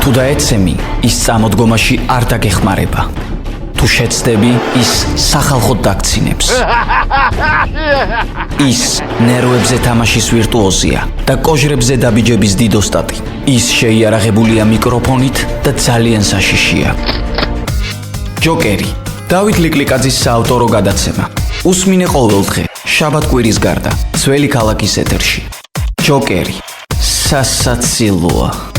თუ დაეცემი, ის წამოდგომაში არ დაგეხმარება. თუ შეცდები, ის სახალხოდ დაგცინებს. ის ნერვებზე თამაშის ვირტუოზია და კოჟრებზე დაბიჯების დიდოსტატი. ის შეიარაღებულია მიკროფონით და ძალიან საშიშია. ჯოკერი, დავით ლიკლიკაძის საავტორო გადაცემა. უსმინე ყოველდღე, შაბათ-კვირის გარდა, ძველი ქალაქის ეთერში. ჯოკერი, სასაცილოა.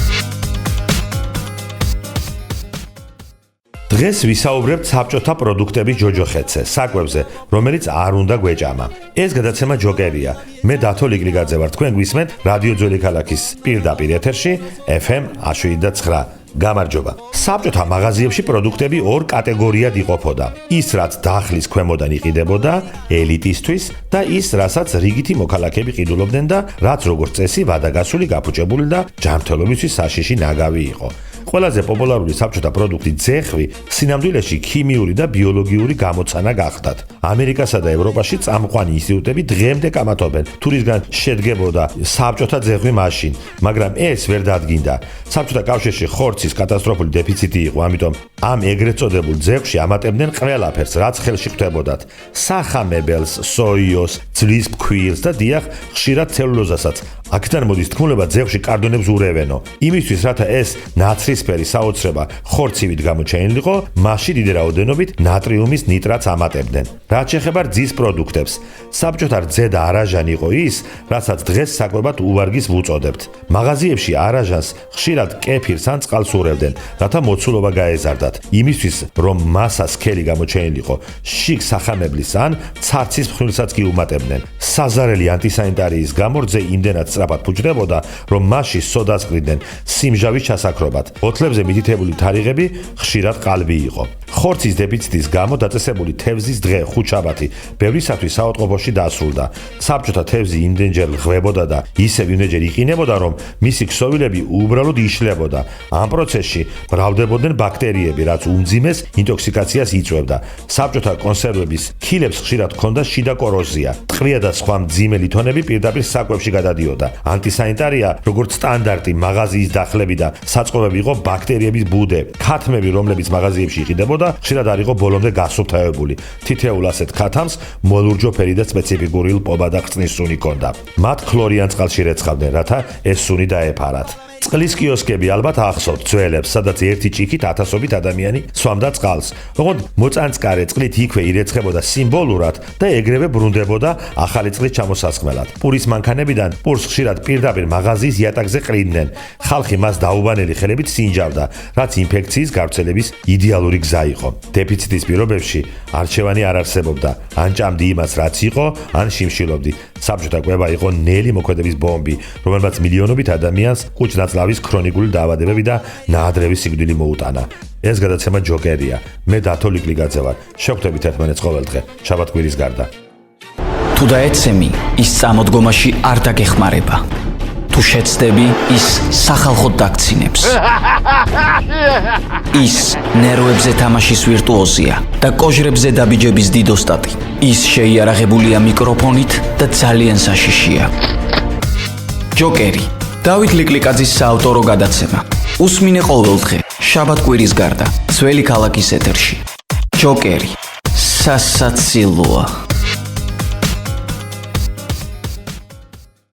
დღეს ვისაუბრებთ საბჭოთა პროდუქტების ჯოჯოხეთზე, საკვებზე, რომელიც არ უნდა გვეჭამა. ეს გადაცემა ჯოკერია. მე დათო ლიკლიკაძე ვარ, თქვენ გვისმენთ რადიო ძველი ქალაქის პირდაპირ ეთერში FM 107.9. გამარჯობა. საბჭოთა მაღაზიებში პროდუქტები ორ კატეგორიად იყოფოდა. ის, რაც დახლის ქვემოდან იყიდებოდა ელიტისთვის და ის, რასაც რიგითი მოქალაქეები ყიდულობდნენ და რაც როგორც წესი ვადაგასული, გაფუჭებული და ჯანმრთელობისთვის საშიში ნაგავი იყო. ყველაზე პოპულარული საბჭოთა პროდუქტი ძეხვი სინამდვილეში ქიმიური და ბიოლოგიური გამოცანა გახდათ. ამერიკასა და ევროპაში წამყვანი ინსტიტუტები დღემდე კამათობენ თუ რისგან შედგებოდა საბჭოთა ძეხვი მაშინ, მაგრამ ეს ვერ დადგინდა. საბჭოთა კავშირში ხორცის კატასტროფული დეფიციტი იყო, ამიტომ ამ ეგრეთ წოდებულ ძეხვში ამატებდნენ ყველაფერს, რაც ხელში ხვდებოდათ. სახამებელს, სოიოს, ძვლის ფქვილს და დიახ, ხშირად ცელულოზასაც. აქედან მოდის თქმულება ძეხვში კარდონებს ურევენო. იმისთვის, რათა ეს ნაცრისფერი საოცრება ხორცივით გამოჩენილიყო, მასში დიდი რაოდენობით ნატრიუმის ნიტრატს ამატებდნენ. რაც შეეხება რძის პროდუქტებს, საბჭოთა რძე და არაჟანი იყო ის, რასაც დღეს საკვებად უვარგის ვუწოდებთ. მაღაზიებში არაჟანს ხშირად კეფირს ან წყალს ურევდნენ, რათა მოცულობა გაეზარდათ. იმისთვის, რომ მასა სქელი გამოჩენილიყო, შიგ სახამებლის ან ცარცის ფხვნილსაც კი უმატებდნენ. საზარელი ანტისანიტარიის გამო რძე იმდენად სწრაფად ფუჭდებოდა, რომ მასში სოდას ყრიდნენ სიმჟავის ჩასაქრობად. ოთლებზე მითითებული თარიღები ხშირად ყალბი იყო. ხორცის დეფიციტის გამო დაწესებული თევზის დღე ხუთშაბათი ბევრისათვის საავადმყოფოში დასრულდა. საბჭოთა თევზი იმდენჯერ ღვებოდა და ისევ იმდენჯერ იყინებოდა, რომ მისი ქსოვილები უბრალოდ იშლებოდა. ამ პროცესში მრავლდებოდნენ ბაქტერიები, რაც უმძიმეს ინტოქსიკაციას იწვევდა. საბჭოთა კონსერვების ქილებს ხშირად ჰქონდა შიდა კოროზია. ტყვია და სხვა მძიმე ლითონები პირდაპირ საკვებში გადადიოდა. ანტისანიტარია, როგორც სტანდარტი მაღაზიის დახლები და საწყობები იყო ბაქტერიების ბუდე. ქათმები, რომლებიც მაღაზიებში იყიდებოდა, ხშირად არ იყო ბოლომდე გასუფთავებული. თითოეულ ასეთ ქათამს მოლურჯოფერი და სპეციფიკური ლპობა და ყრწნის სუნი ჰქონდა. მათ ქლორიან წყალში რეცხავდნენ, რათა ეს სუნი დაეფარათ. წყლის კიოსკები ალბათ ახსოვთ ძველებს, სადაც ერთი ჭიქით ათასობით ადამიანი სვამდა წყალს. ოღონდ მოწანწკარე წყლით იქვე ირეცხებოდა სიმბოლურად და ეგრევე ბრუნდებოდა ახალი წყლის ჩამოსასხმელად. პურის მანქანებიდან პურს ხშირად პირდაპირ მაღაზიის იატაკზე ყრიდნენ. ხალხი მას დაუბანელი ხელებით სინჯავდა, რაც ინფექციის გავრცელების იდეალური გზა იყო. დეფიციტის პირობებში არჩევანი არ არსებობდა. ან ჭამდი იმას, რაც იყო, ან შიმშილობდი. საბჭოთა კვება იყო ნელი მოქმედების ბომბი, რომელმაც მილიონობით ადამიანს კუჭ-ნაწლავის ქრონიკული დაავადებები და ნაადრევი სიკვდილი მოუტანა. ეს გადაცემა ჯოკერია. მე დათო ლიკლიკაძე ვარ. შევხვდებით ერთმანეთს ყოველდღე, შაბათ-კვირის გარდა. თუ დაეცემი, ის წამოდგომაში არ დაგეხმარება. თუ შეცდები, ის სახალხოდ დაგცინებს. ის ნერვებზე თამაშის ვირტუოზია და კოჟრებზე დაბიჯების დიდოსტატი. ის შეიარაღებულია მიკროფონით და ძალიან საშიშია. ჯოკერი, დავით ლიკლიკაძის საავტორო გადაცემა. უსმინე ყოველდღე, შაბათ-კვირის გარდა, ძველი ქალაქის ეთერში. ჯოკერი, სასაცილოა.